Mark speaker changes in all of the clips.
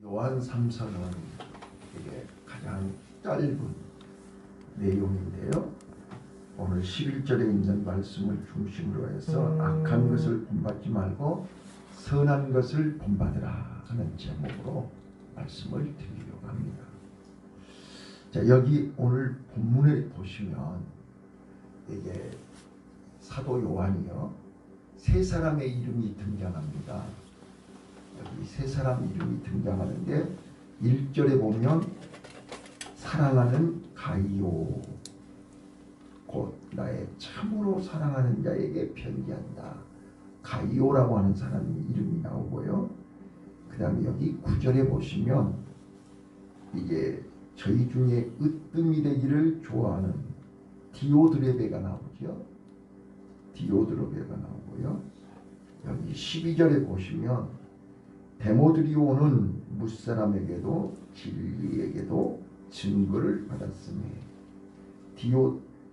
Speaker 1: 요한 3서는 이게 가장 짧은 내용인데요. 오늘 11절에 있는 말씀을 중심으로 해서 악한 것을 본받지 말고 선한 것을 본받으라 하는 제목으로 말씀을 드리려고 합니다. 자, 여기 오늘 본문을 보시면 이게 사도 요한이요, 세 사람의 이름이 등장합니다. 여기 세 사람 이름이 등장하는데 1절에 보면 사랑하는 가이오, 곧 나의 참으로 사랑하는 자에게 편지한다. 가이오라고 하는 사람의 이름이 나오고요. 그 다음에 여기 9절에 보시면 이게 저희 중에 으뜸이 되기를 좋아하는 디오드레베가 나오죠. 디오드레베가 나오고요. 여기 12절에 보시면 데모드리오는 무사람에게도 진리에게도 증거를 받았으니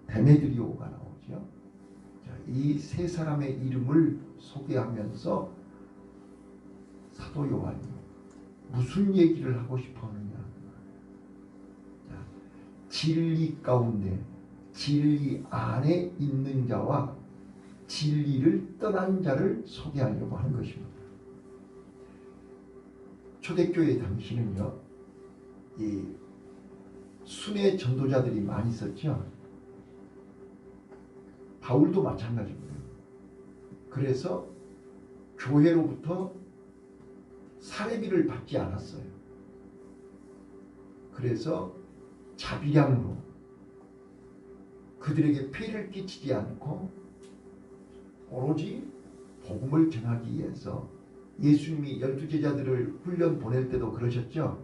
Speaker 1: 데메드리오가 나오죠. 이 세 사람의 이름을 소개하면서 사도 요한이 무슨 얘기를 하고 싶어 하느냐. 진리 가운데, 진리 안에 있는 자와 진리를 떠난 자를 소개하려고 하는 것입니다. 초대교회 당시는요, 이 순회 전도자들이 많이 있었죠. 바울도 마찬가지입니다. 그래서 교회로부터 사례비를 받지 않았어요. 그래서 자비량으로 그들에게 피해를 끼치지 않고 오로지 복음을 전하기 위해서, 예수님이 12제자들을 훈련 보낼 때도 그러셨죠.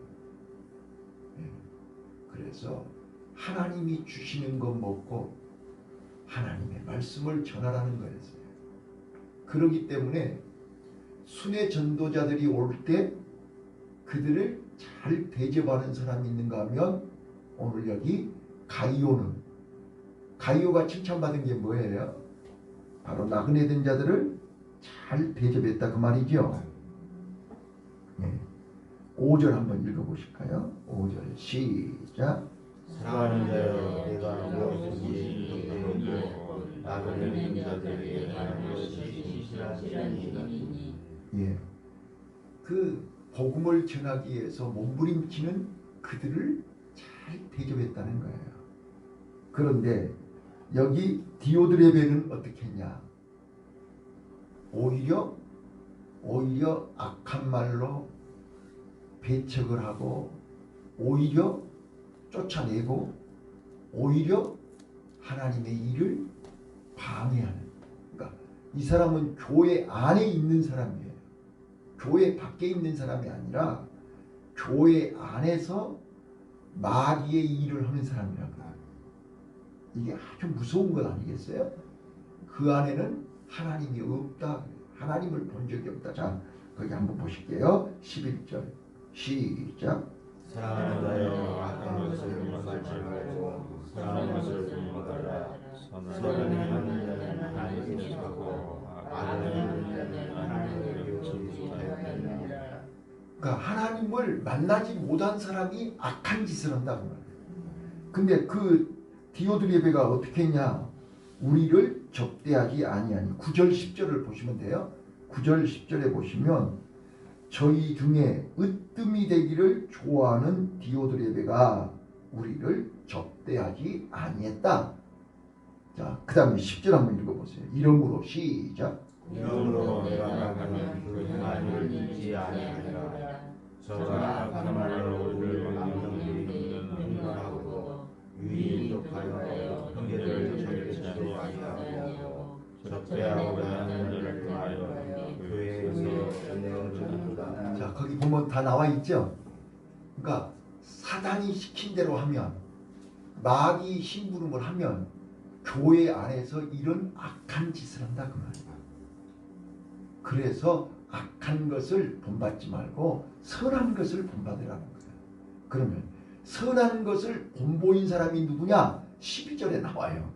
Speaker 1: 그래서 하나님이 주시는 것 먹고 하나님의 말씀을 전하라는 거였어요. 그렇기 때문에 순회 전도자들이 올 때 그들을 잘 대접하는 사람이 있는가 하면 오늘 여기 가이오가 칭찬받은 게 뭐예요? 바로 나그네 된 자들을 잘 대접했다 그 말이죠. 5절 한번 읽어보실까요? 5절 시작.
Speaker 2: 사랑하는 자여, 내가 무엇인지 너희도 나그네 된 자들에게 하는 것이 진실하시니.
Speaker 1: 그 복음을 전하기 위해서 몸부림치는 그들을 잘 대접했다는 거예요. 그런데 여기 디오드레베는 어떻게 했냐? 오히려 악한 말로 배척을 하고, 오히려 쫓아내고, 오히려 하나님의 일을 방해하는. 그러니까 이 사람은 교회 안에 있는 사람이에요. 교회 밖에 있는 사람이 아니라 교회 안에서 마귀의 일을 하는 사람이라고. 이게 아주 무서운 것 아니겠어요? 그 안에는 하나님이 없다. 하나님을 본 적이 없다. 자, 거기 한번 보실게요. 11절 시작.
Speaker 2: 사랑하는 자여, 악한 것을 본받지 말고 선한 것을 본받아라. 선을 행하는 자는 하나님께 속하고 악을 행하는 자는 하나님께 속하지 못하느니라.
Speaker 1: 그러니까 하나님을 만나지 못한 사람이 악한 짓을 한다고 말해요. 근데 그 디오드레베가 어떻게 했냐? 우리를 접대하지 아니하니. 9절 10절을 보시면 돼요. 9절 10절에 보시면 저희 중에 으뜸이 되기를 좋아하는 디오드레베가 우리를 접대하지 아니했다. 자, 그 다음에 10절 한번 읽어보세요. 이러므로 시작.
Speaker 2: 이러므로 내가 나가는 그 행함을 잊지 아니하리라. 저가 악한 말로 우리를 망령되게 흥분하고 유인독하여 형제를 절대하지 아니하고 접대하고자 하는 자를 통하여 교회에서 은혜를 주는다.
Speaker 1: 자, 거기 보면 다 나와 있죠. 그러니까 사단이 시킨 대로 하면, 마귀 심부름을 하면 교회 안에서 이런 악한 짓을 한다 그 말이야. 그래서 악한 것을 본받지 말고 선한 것을 본받으라는 거야. 그러면 선한 것을 본보인 사람이 누구냐? 12절에 나와요.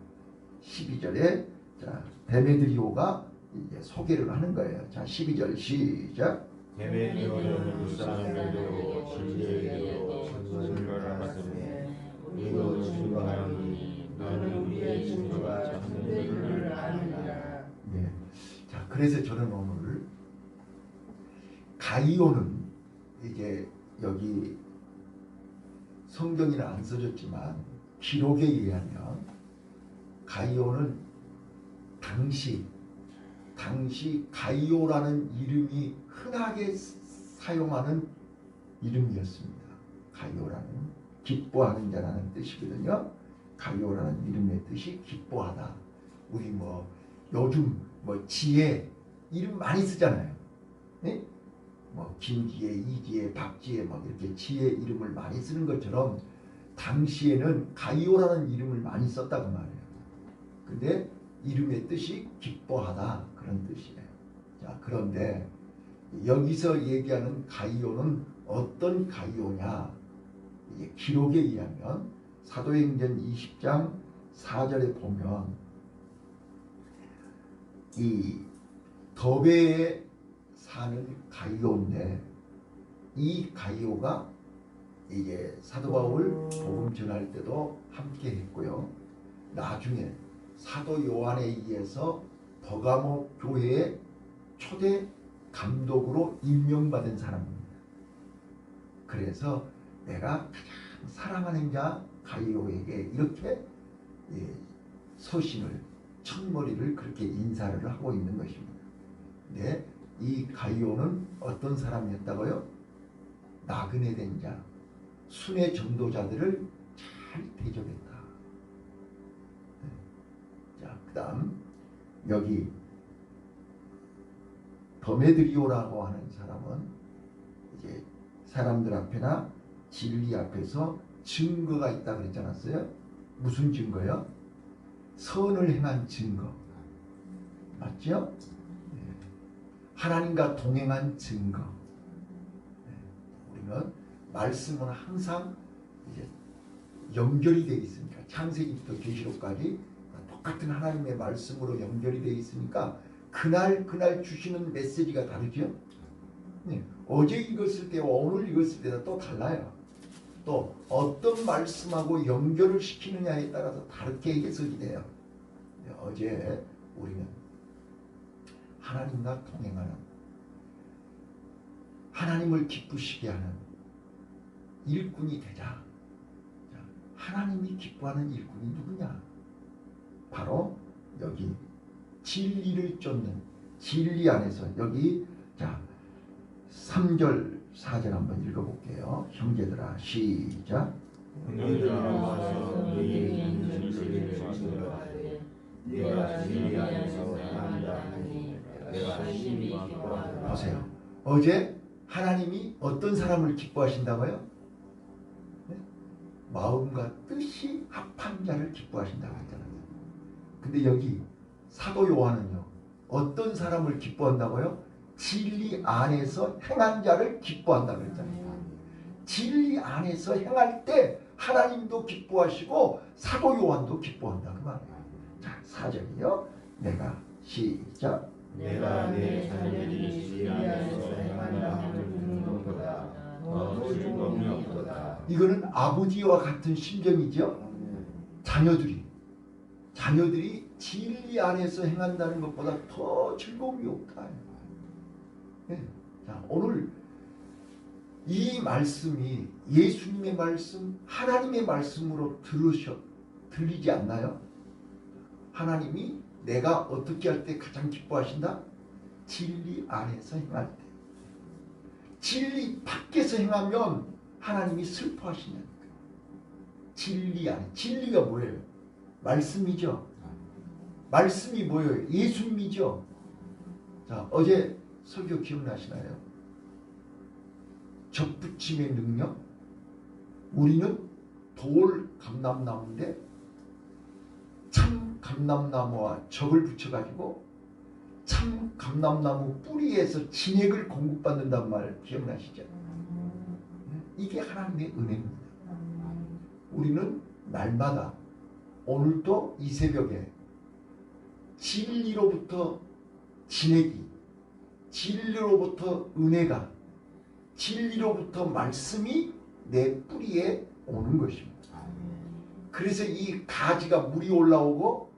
Speaker 1: 12절에 자, 데메드리오가 이제 소개를 하는 거예요. 자, 12절 시작.
Speaker 2: 예배드려 불쌍함을 드려 진리에게로 증거를 받으며 우리도 증거하니 너는 우리의 증거가 참된 줄을 아느니라.
Speaker 1: 네. 자, 그래서 저는 오늘 가이오는 이게 여기 성경에는 안 써졌지만 기록에 의하면 가이오는 당시 가이오라는 이름이 흔하게 사용하는 이름이었습니다. 가이오라는 기뻐하는 자라는 뜻이거든요. 가이오라는 이름의 뜻이 기뻐하다. 우리 뭐 요즘 뭐 지혜 이름 많이 쓰잖아요. 네? 뭐 김지혜, 이지혜, 박지혜 막 이렇게 지혜 이름을 많이 쓰는 것처럼 당시에는 가이오라는 이름을 많이 썼다고 말해요. 근데 이름의 뜻이 기뻐하다 그런 뜻이에요. 자, 그런데 여기서 얘기하는 가이오는 어떤 가이오냐? 이제 기록에 의하면 사도행전 20장 4절에 보면 이 더베에 사는 가이오인데 이 가이오가 이제 사도 바울 복음 전할 때도 함께 했고요. 나중에 사도 요한에 의해서 버가모 교회의 초대 감독으로 임명받은 사람입니다. 그래서 내가 가장 사랑하는 자 가이오에게 이렇게 서신을 첫머리를 그렇게 인사를 하고 있는 것입니다. 근데 이 가이오는 어떤 사람이었다고요? 나그네 된 자, 순회 전도자들을 잘 대접했다. 자, 그 다음 여기 더메드리오라고 하는 사람은 이제 사람들 앞에나 진리 앞에서 증거가 있다 그랬지 않았어요? 무슨 증거요? 선을 행한 증거. 맞죠? 하나님과 동행한 증거. 우리는 말씀은 항상 이제 연결이 되어 있으니까 창세기부터 계시록까지 똑같은 하나님의 말씀으로 연결이 되어 있으니까 그날 주시는 메시지가 다르죠. 네. 어제 읽었을 때와 오늘 읽었을 때가 또 달라요. 또 어떤 말씀하고 연결을 시키느냐에 따라서 다르게 해석이 돼요. 네. 어제 우리는 하나님과 동행하는 하나님을 기쁘시게 하는 일꾼이 되자. 하나님이 기뻐하는 일꾼이 누구냐? 바로 여기 진리를 쫓는 진리 안에서 여기 자 3절 4절 한번 읽어볼게요. 형제들아 시작.
Speaker 2: 너희들아 와서 너희의 있는 진리를 찾으라. 네가 진리 안에서 행한다 하니 내가 심히 기뻐하노라.
Speaker 1: 보세요. 어제 하나님이 어떤 사람을 기뻐하신다고요? 네? 마음과 뜻이 합한 자를 기뻐하신다고 했잖아요. 근데 여기 사도 요한은요. 어떤 사람을 기뻐한다고요? 진리 안에서 행한 자를 기뻐한다고 했잖아요. 진리 안에서 행할 때 하나님도 기뻐하시고 사도 요한도 기뻐한다는 말이에요. 자, 4절이요. 내가 시작.
Speaker 2: 내가 내 자녀들이 진리 안에서 행한다 하는 것보다 더 즐거움이 없도다.
Speaker 1: 이거는 아버지와 같은 심정이죠. 자녀들이 진리 안에서 행한다는 것보다 더 즐거움이 없다. 네. 자, 오늘 이 말씀이 예수님의 말씀, 하나님의 말씀으로 들리지 않나요? 하나님이 내가 어떻게 할 때 가장 기뻐하신다? 진리 안에서 행할 때. 진리 밖에서 행하면 하나님이 슬퍼하시냐니까. 진리 안에. 진리가 뭐예요? 말씀이죠. 말씀이 뭐예요? 예수님이죠. 자, 어제 설교 기억나시나요? 접붙임의 능력. 우리는 돌 감람나무인데 참 감람나무와 접을 붙여가지고 참 감람나무 뿌리에서 진액을 공급받는단 말 기억나시죠? 이게 하나님의 은혜입니다. 우리는 날마다 오늘도 이 새벽에 진리로부터 진액이 진리로부터 은혜가, 진리로부터 말씀이 내 뿌리에 오는 것입니다. 그래서 이 가지가 물이 올라오고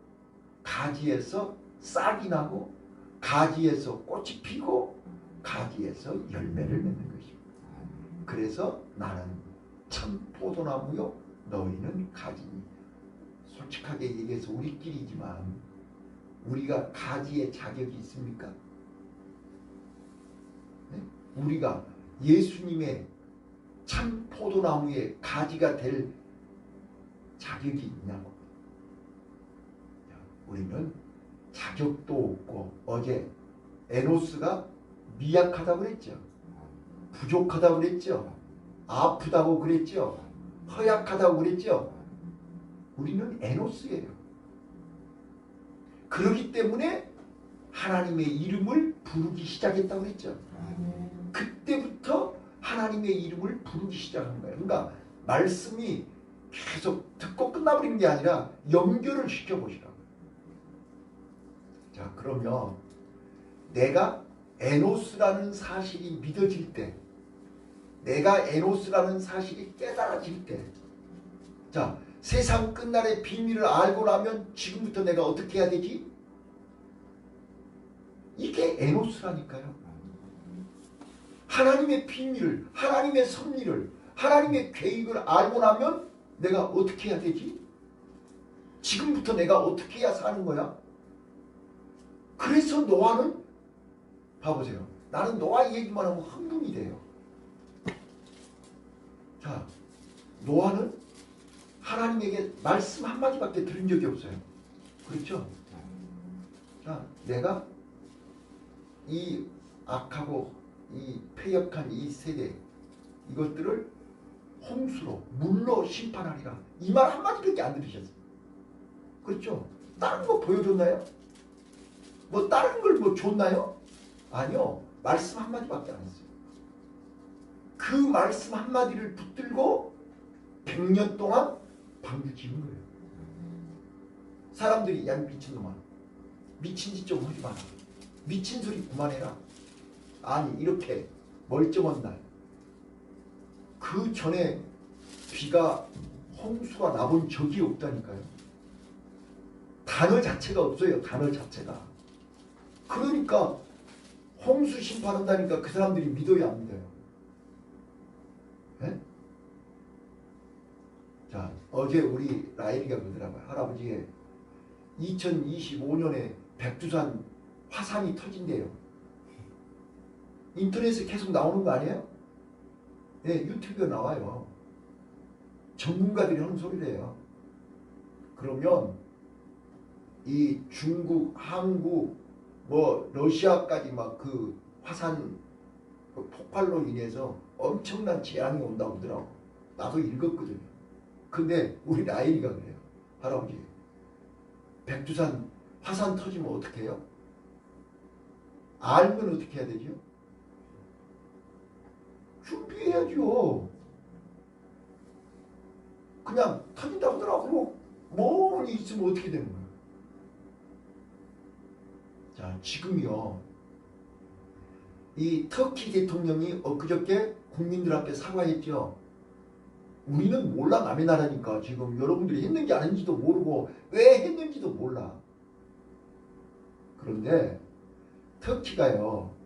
Speaker 1: 가지에서 싹이 나고 가지에서 꽃이 피고 가지에서 열매를 맺는 것입니다. 그래서 나는 참 포도나무요 너희는 가지니. 솔직하게 얘기해서 우리끼리지만 우리가 가지의 자격이 있습니까? 네? 우리가 예수님의 참 포도나무의 가지가 될 자격이 있냐고. 우리는 자격도 없고, 어제 에노스가 미약하다고 그랬죠. 부족하다고 그랬죠. 아프다고 그랬죠. 허약하다고 그랬죠. 우리는 에노스예요. 그렇기 때문에 하나님의 이름을 부르기 시작했다고 그랬죠. 그때부터 하나님의 이름을 부르기 시작한 거예요. 그러니까 말씀이 계속 듣고 끝나버리는 게 아니라 연결을 시켜보시라고요. 자, 그러면 내가 에노스라는 사실이 믿어질 때, 내가 에노스라는 사실이 깨달아질 때, 자, 세상 끝날의 비밀을 알고 나면 지금부터 내가 어떻게 해야 되지? 이게 에노스라니까요. 하나님의 비밀을, 하나님의 섭리를, 하나님의 계획을 알고 나면 내가 어떻게 해야 되지? 지금부터 내가 어떻게 해야 사는 거야? 그래서 노아는, 봐보세요. 나는 노아 얘기만 하면 흥분이 돼요. 자, 노아는 하나님에게 말씀 한마디밖에 들은 적이 없어요. 그렇죠? 자, 내가 이 악하고 이 패역한 이 세대, 이것들을 홍수로, 물로 심판하리라. 이 말 한마디밖에 안 들으셨어요. 그렇죠? 다른 거 보여줬나요? 뭐 다른 걸 뭐 줬나요? 아니요. 말씀 한마디밖에 안 했어요. 그 말씀 한마디를 붙들고 100년 동안 방주 지은 거예요. 사람들이 야 미친놈아, 미친 짓 좀 하지 마라, 미친 소리 그만해라. 아니, 이렇게 멀쩡한 날, 그 전에 비가, 홍수가 나본 적이 없다니까요. 단어 자체가 없어요. 단어 자체가. 그러니까 홍수 심판한다니까 그 사람들이 믿어야 안 믿어요. 네? 자, 어제 우리 라일이가 그러더라고요. 할아버지, 2025년에 백두산 화산이 터진대요. 인터넷에 계속 나오는 거 아니에요? 네, 유튜브에 나와요. 전문가들이 하는 소리래요. 그러면 이 중국, 한국, 뭐 러시아까지 막 그 화산 폭발로 인해서 엄청난 재앙이 온다고 하더라고. 나도 읽었거든요. 근데 우리 라일이가 그래요. 할아버지, 백두산 화산 터지면 어떻게 해요? 알면 어떻게 해야 되죠? 준비해야죠. 그냥 터진다고 하더라고. 멍이 있으면 어떻게 되는 거예요? 자, 지금요, 이 터키 대통령이 엊그저께 국민들 앞에 사과했죠. 우리는 몰라, 남의 나라니까. 지금 여러분들이 했는지 안 했는지도 모르고 왜 했는지도 몰라. 그런데 터키가요,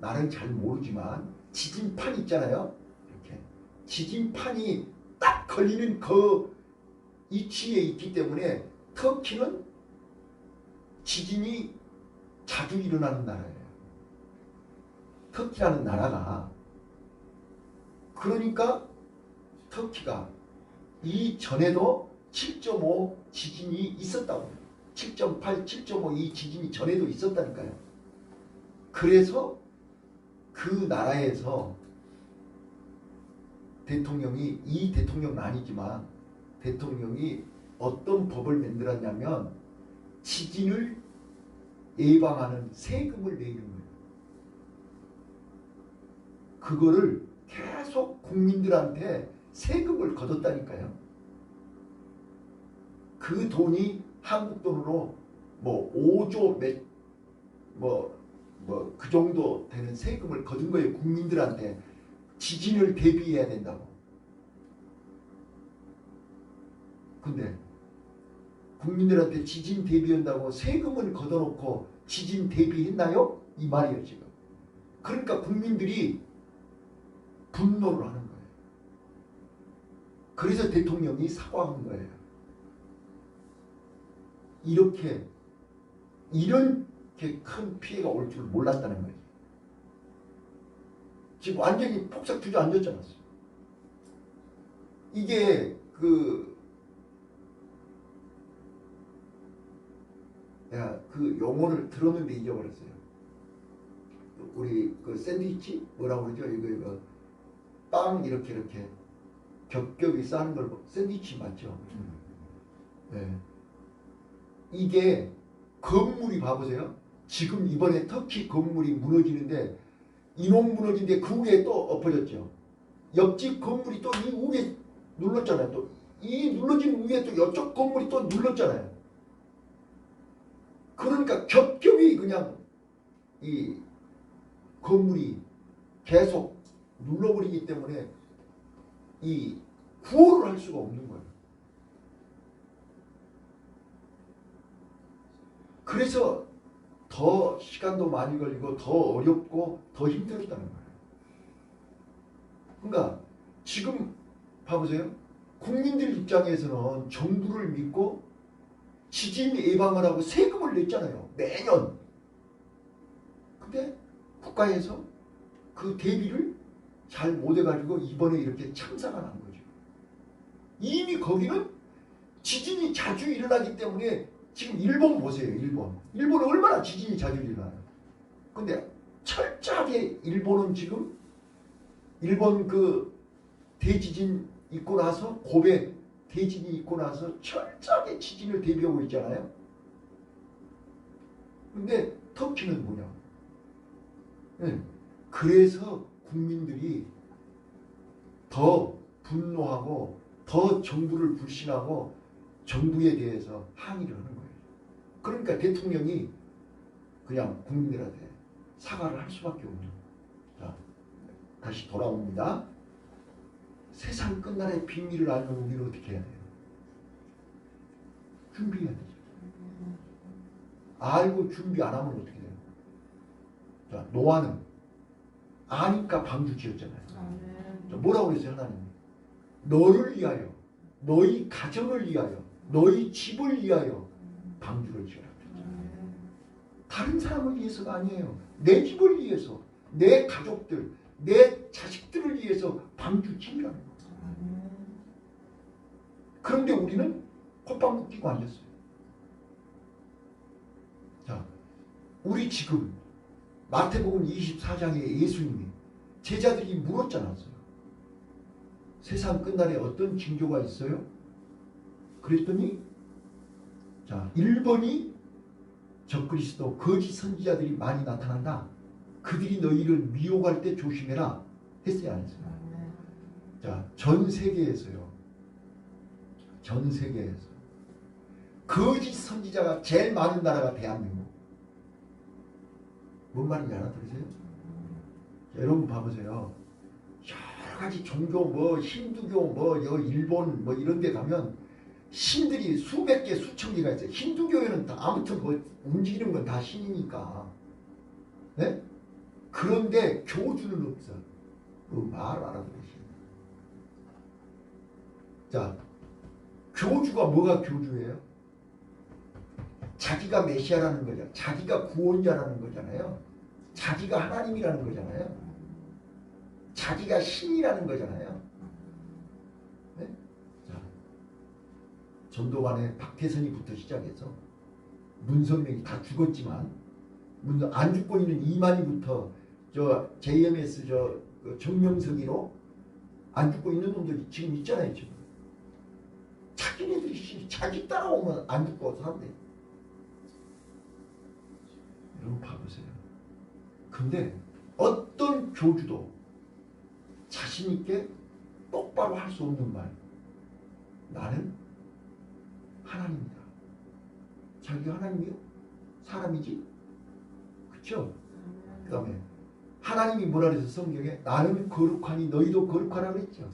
Speaker 1: 나는 잘 모르지만 지진판 있잖아요. 이렇게 지진판이 딱 걸리는 그 위치에 있기 때문에 터키는 지진이 자주 일어나는 나라예요. 터키라는 나라가. 그러니까 터키가 이전에도 7.5 지진이 있었다고. 7.8, 7.5 이 지진이 전에도 있었다니까요. 그래서 그 나라에서 대통령이, 이 대통령은 아니지만 대통령이 어떤 법을 만들었냐면 지진을 예방하는 세금을 내는 거예요. 그거를 계속 국민들한테 세금을 걷었다니까요. 그 돈이 한국 돈으로 뭐 5조 그 정도 되는 세금을 거둔 거예요. 국민들한테 지진을 대비해야 된다고. 근데 국민들한테 지진 대비한다고 세금을 걷어놓고 지진 대비했나요? 이 말이에요 지금. 그러니까 국민들이 분노를 하는 거예요. 그래서 대통령이 사과한 거예요. 이렇게 큰 피해가 올 줄 몰랐다는 거예요. 지금 완전히 폭삭 주저앉았잖아요. 이게 그 용어를 들었는데 잊어버렸어요. 우리 그 샌드위치 뭐라고 그러죠? 이거 빵 이렇게 겹겹이 싸는 걸 샌드위치 맞죠? 네. 이게 건물이 봐보세요. 지금 이번에 터키 건물이 무너지는데 이놈 무너진데 그 위에 또 엎어졌죠. 옆집 건물이 또 이 위에 눌렀잖아요. 또 이 눌러진 위에 또 이쪽 건물이 또 눌렀잖아요. 그러니까 겹겹이 그냥 이 건물이 계속 눌러버리기 때문에 이 구호를 할 수가 없는 거예요. 그래서 더 시간도 많이 걸리고 더 어렵고 더 힘들었다는 거예요. 그러니까 지금 봐보세요. 국민들 입장에서는 정부를 믿고 지진 예방을 하고 세금을 냈잖아요. 매년. 근데 국가에서 그 대비를 잘 못해가지고 이번에 이렇게 참사가 난 거죠. 이미 거기는 지진이 자주 일어나기 때문에 지금 일본 보세요. 일본은 얼마나 지진이 자주 일어나요. 근데 철저하게 일본은 지금 일본 그 대지진 있고 나서 고베 대지진이 있고 나서 철저하게 지진을 대비하고 있잖아요. 근데 터키는 뭐냐? 네. 그래서 국민들이 더 분노하고 더 정부를 불신하고 정부에 대해서 항의를 하는 거예요. 그러니까 대통령이 그냥 국민들한테 사과를 할 수밖에 없는. 자, 다시 돌아옵니다. 세상 끝날의 비밀을 알면 우리는 어떻게 해야 돼요? 준비해야 되죠. 알고 준비 안 하면 어떻게 돼요? 자, 노아는 아니까 방주 지었잖아요. 자, 뭐라고 그랬어요 하나님? 너를 위하여, 너희 가정을 위하여, 너희 집을 위하여 방주를 지어라. 다른 사람을 위해서가 아니에요. 내 집을 위해서, 내 가족들, 내 자식들을 위해서 방주 지으라는 거예요. 그런데 우리는 콧방귀 끼고 앉았어요. 자, 우리 지금 마태복음 24장에 예수님이 제자들이 물었잖아요. 세상 끝날에 어떤 징조가 있어요? 그랬더니 자, 1번이 적그리스도 거짓 선지자들이 많이 나타난다. 그들이 너희를 미혹할 때 조심해라. 했어요, 안 했어요? 자, 전 세계에서요. 전 세계에서 거짓 선지자가 제일 많은 나라가 대한민국. 뭔 말인지 알아들으세요? 여러분 봐보세요. 여러 가지 종교 뭐 힌두교 뭐 일본 뭐 이런 데 가면 신들이 수백 개 수천 개가 있어요. 힌두교에는 다 아무튼 뭐 움직이는 건 다 신이니까. 네? 그런데 교주는 없어. 그 말 알아들으시죠? 자, 교주가 뭐가 교주예요? 자기가 메시아라는 거잖아요. 자기가 구원자라는 거잖아요. 자기가 하나님이라는 거잖아요. 자기가 신이라는 거잖아요. 네? 자, 전도반에 박태선이부터 시작해서 문선명이 다 죽었지만 안 죽고 있는 이만희부터 저 JMS 그 정명석이로 안 죽고 있는 놈들이 지금 있잖아요. 지금. 자기네들이 자기 따라오면 안 죽고 산대. 여러분 봐보세요. 근데 어떤 교주도 자신있게 똑바로 할 수 없는 말. 나는 하나님이다. 자기가 하나님이요? 사람이지? 그렇죠? 그 다음에 하나님이 뭐라 그래서 성경에 나는 거룩하니 너희도 거룩하라 그랬죠.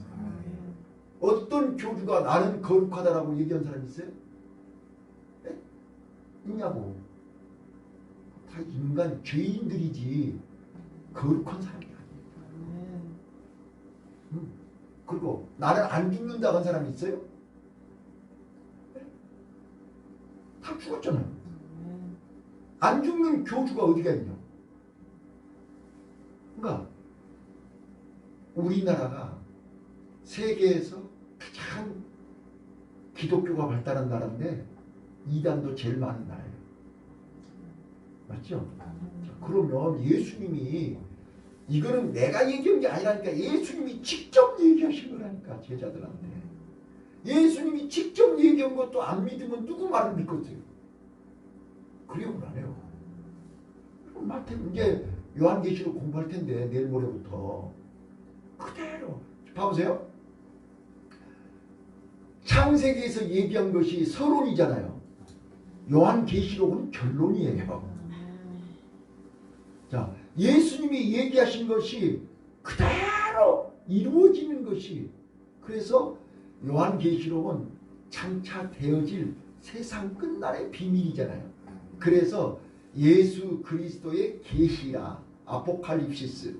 Speaker 1: 어떤 교주가 나는 거룩하다라고 얘기한 사람 있어요? 네? 있냐고. 다 인간 죄인들이지 거룩한 사람이 아니에요. 그리고 나는 안 죽는다고 한 사람이 있어요? 네? 다 죽었잖아요. 안 죽는 교주가 어디가 있냐? 그러니까 우리나라가 세계에서 가장 기독교가 발달한 나라인데 이단도 제일 많은 나라예요. 맞죠? 그러면 예수님이 이거는 내가 얘기한 게 아니라니까 예수님이 직접 얘기하신 거라니까 제자들한테. 예수님이 직접 얘기한 것도 안 믿으면 누구 말을 믿겠어요? 그래요, 안 해요. 이제 요한계시록 공부할 텐데 내일 모레부터 그대로 봐보세요. 창세기에서 얘기한 것이 서론이잖아요. 요한계시록은 결론이에요. 자, 예수님이 얘기하신 것이 그대로 이루어지는 것이, 그래서 요한계시록은 장차 되어질 세상 끝날의 비밀이잖아요. 그래서 예수 그리스도의 계시라, 아포칼립시스,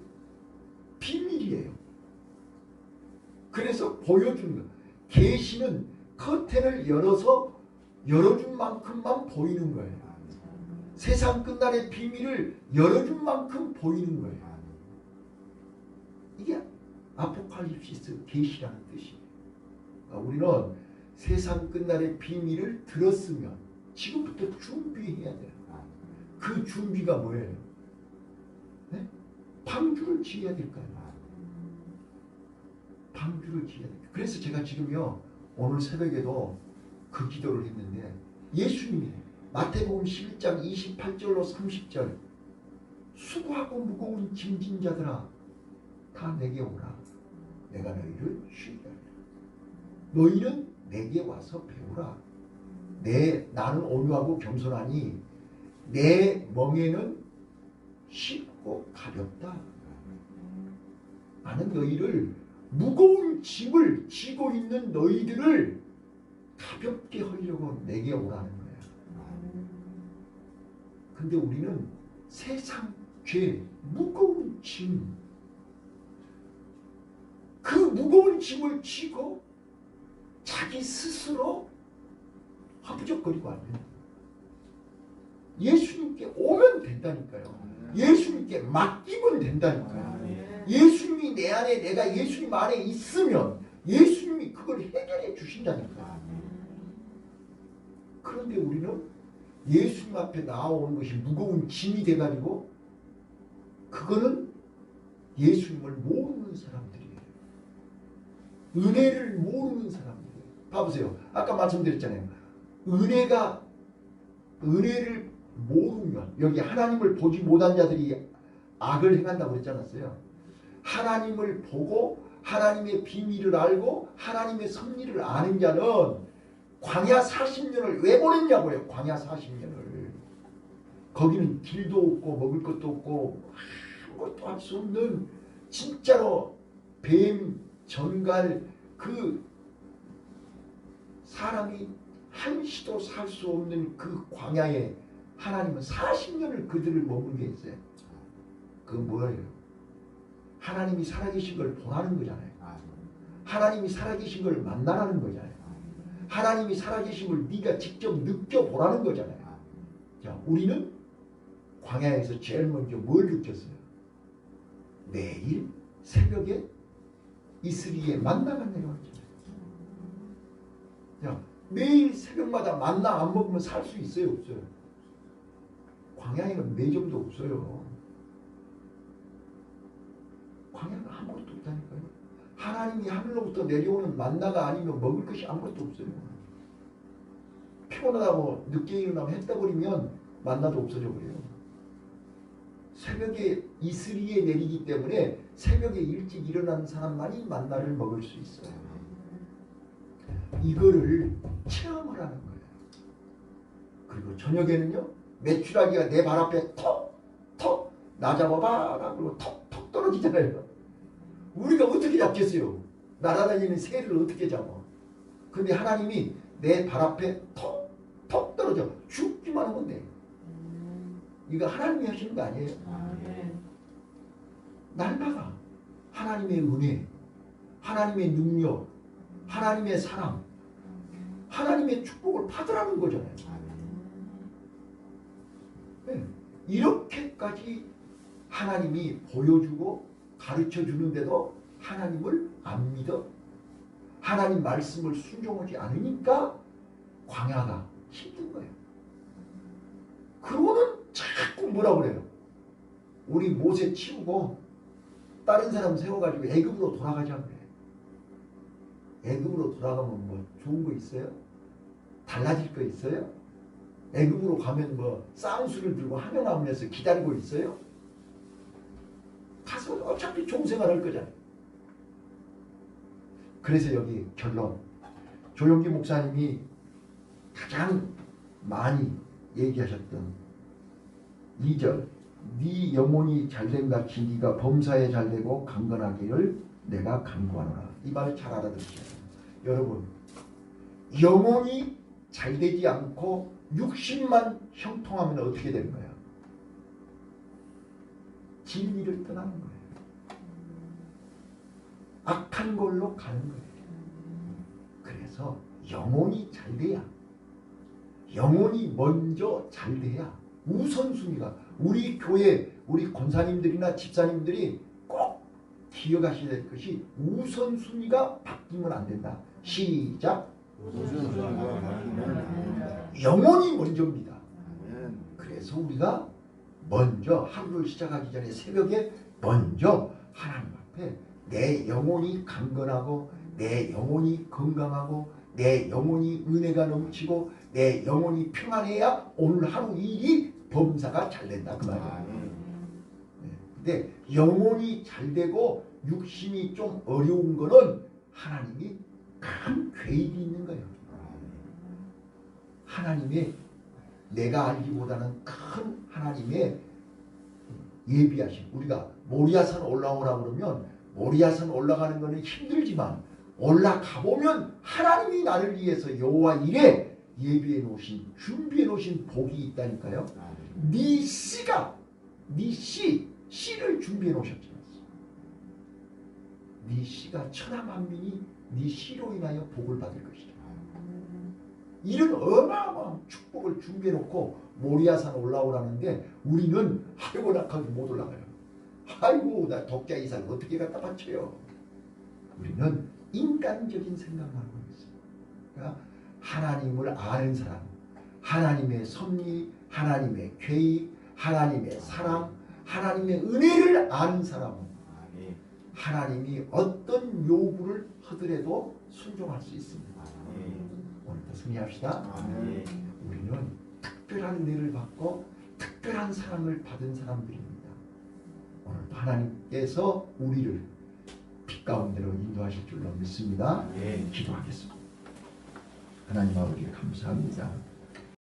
Speaker 1: 비밀이에요. 그래서 보여주는 거. 계시는 커튼을 열어준 만큼만 보이는 거예요. 세상 끝날의 비밀을 열어준 만큼 보이는 거예요. 이게 아포칼립시스, 계시라는 뜻이에요. 우리는 세상 끝날의 비밀을 들었으면 지금부터 준비해야 돼요. 그 준비가 뭐예요? 네? 방주를 지어야 될까요? 방주를 지어야 돼요. 그래서 제가 지금요, 오늘 새벽에도 그 기도를 했는데, 예수님이 마태복음 11장 28절로 30절, 수고하고 무거운 짐진 자들아 다 내게 오라. 내가 너희를 쉬게 하리라. 너희는 내게 와서 배우라. 나는 온유하고 겸손하니 내 멍에는 쉽고 가볍다. 나는 너희를, 무거운 짐을 지고 있는 너희들을 가볍게 하려고 내게 오라는 거야. 근데 우리는 세상 죄, 무거운 짐, 그 무거운 짐을 지고 자기 스스로 허부적거리고 하면 예수님께 오면 된다니까요. 예수님께 맡기면 된다니까요. 예수님이 내 안에, 내가 예수님 안에 있으면 예수님이 그걸 해결해 주신다니까요. 그런데 우리는 예수님 앞에 나오는 것이 무거운 짐이 돼가지고, 그거는 예수님을 모르는 사람들이에요. 은혜를 모르는 사람들이에요. 봐보세요. 아까 말씀드렸잖아요. 은혜를 모르면, 여기 하나님을 보지 못한 자들이 악을 행한다고 그랬지 않았어요? 하나님을 보고 하나님의 비밀을 알고 하나님의 섭리를 아는 자는 광야 40년을 왜 보냈냐고요. 광야 40년을. 거기는 길도 없고 먹을 것도 없고 아무것도 할 수 없는, 진짜로 뱀, 전갈, 그 사람이 한시도 살 수 없는 그 광야에 하나님은 40년을 그들을 머물게 했어요. 그건 뭐예요? 하나님이 살아계신 걸 보라는 거잖아요. 하나님이 살아계신 걸 만나라는 거잖아요. 하나님이 살아계신 걸 네가 직접 느껴보라는 거잖아요. 자, 우리는 광야에서 제일 먼저 뭘 느꼈어요? 매일 새벽에 이슬이의 만나가 내려왔잖아요. 자, 매일 새벽마다 만나 안 먹으면 살 수 있어요, 없어요? 광야에는 매점도 없어요. 광야는 아무것도 없다니까요. 하나님이 하늘로부터 내려오는 만나가 아니면 먹을 것이 아무것도 없어요. 피곤하다고 늦게 일어나면 해 떠버리면 만나도 없어져 버려요. 새벽에 이슬이에 내리기 때문에 새벽에 일찍 일어나는 사람만이 만나를 먹을 수 있어요. 이거를 체험을 하는 거예요. 그리고 저녁에는요, 메추라기가 내 발 앞에 턱 나 잡아봐라 그러고 톡톡 떨어지잖아요. 우리가 어떻게 잡겠어요? 날아다니는 새를 어떻게 잡아? 근데 하나님이 내 발 앞에 톡톡 떨어져 죽기만 하면 돼. 이거 하나님이 하시는 거 아니에요? 날마다 하나님의 은혜, 하나님의 능력, 하나님의 사랑, 하나님의 축복을 받으라는 거잖아요. 네. 이렇게까지 하나님이 보여주고 가르쳐 주는데도 하나님을 안 믿어? 하나님 말씀을 순종하지 않으니까 광야가 힘든 거예요. 그러고는 자꾸 뭐라 그래요? 우리 모세 치우고 다른 사람 세워가지고 애굽으로 돌아가자 그래. 애굽으로 돌아가면 뭐 좋은 거 있어요? 달라질 거 있어요? 애굽으로 가면 뭐 쌍수를 들고 하면하면서 기다리고 있어요? 가서 어차피 종생활 할 거잖아요. 그래서 여기 결론, 조용기 목사님이 가장 많이 얘기하셨던 2절, 네 영혼이 잘된 같이 네가 범사에 잘되고 강건하기를 내가 간구하노라. 이 말을 잘 알아들으셔야 돼요. 여러분, 영혼이 잘되지 않고 육신만 형통하면 어떻게 되는 거예요? 진리를 떠나는 거예요. 악한 걸로 가는 거예요. 그래서 영혼이 잘돼야, 영혼이 먼저 잘돼야 우선순위가, 우리 교회 우리 권사님들이나 집사님들이 꼭 기억하셔야 될 것이 우선순위가 바뀌면 안 된다. 시작. 영혼이 먼저입니다. 그래서 우리가 먼저 하루를 시작하기 전에 새벽에 먼저 하나님 앞에 내 영혼이 강건하고 내 영혼이 건강하고 내 영혼이 은혜가 넘치고 내 영혼이 평안해야 오늘 하루 일이 범사가 잘 된다 그 말이에요. 근데 영혼이 잘 되고 육신이 좀 어려운 거는 하나님이 큰 계획이 있는 거예요. 하나님의 내가 알기보다는 큰 하나님의 예비하신, 우리가 모리아산 올라오라 그러면 모리아산 올라가는 거는 힘들지만 올라가 보면 하나님이 나를 위해서 여호와 이레 예비해 놓으신, 준비해 놓으신 복이 있다니까요. 네 씨가, 네 씨를 준비해 놓으셨잖아요. 네 씨가 천하 만민이 네 씨로 인하여 복을 받을 것이다. 이런 어마어마한 축복을 준비해 놓고 모리아산 올라오라는데 우리는 아이고 나 거기 못 올라가요. 아이고 나 독자 이삭 어떻게 갖다 바쳐요. 우리는 인간적인 생각만 하고 있어요. 그러니까 하나님을 아는 사람, 하나님의 섭리, 하나님의 계획, 하나님의 사랑, 하나님의 은혜를 아는 사람은 하나님이 어떤 요구를 하더라도 순종할 수 있습니다. 오늘도 승리합시다. 우리는 특별한 은혜를 받고 특별한 사랑을 받은 사람들입니다. 오늘도 하나님께서 우리를 빛 가운데로 인도하실 줄로 믿습니다. 기도하겠습니다. 하나님 아버지 감사합니다.